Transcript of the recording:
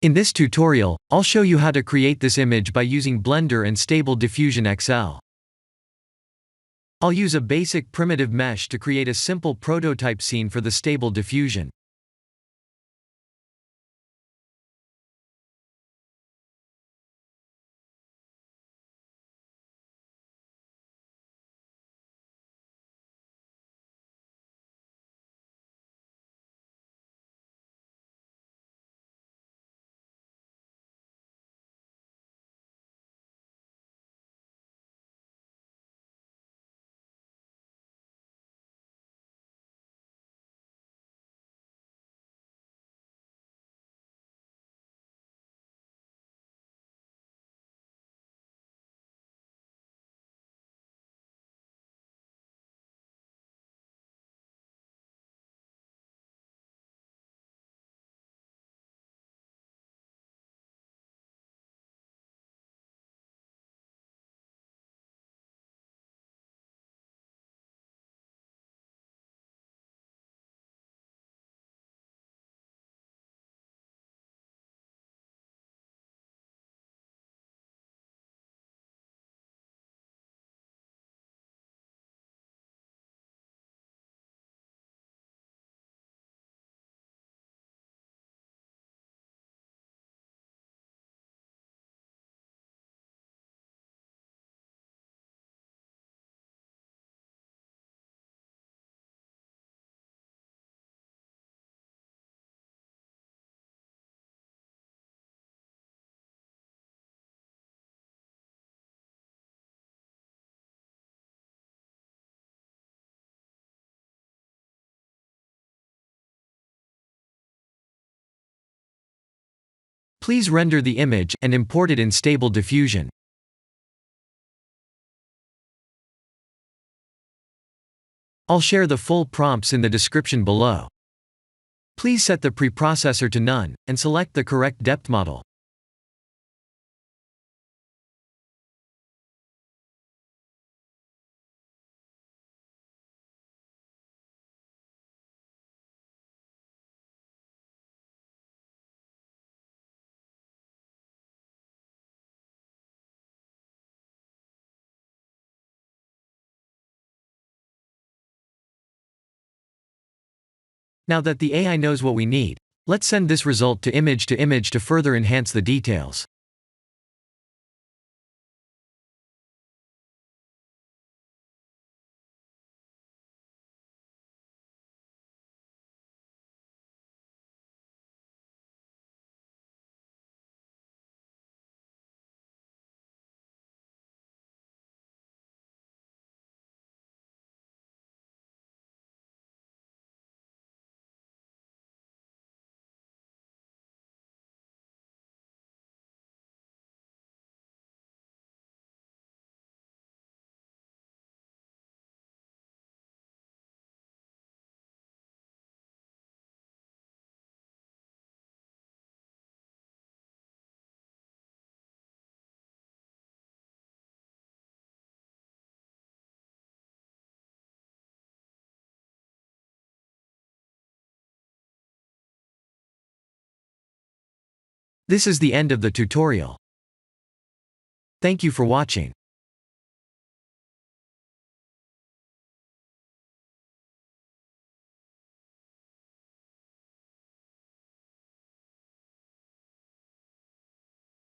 In this tutorial, I'll show you how to create this image by using Blender and Stable Diffusion XL. I'll use a basic primitive mesh to create a simple prototype scene for the Stable Diffusion. Please render the image and import it in Stable Diffusion. I'll share the full prompts in the description below. Please set the preprocessor to none, and select the correct depth model. Now that the AI knows what we need, let's send this result to image to further enhance the details. This is the end of the tutorial. Thank you for watching.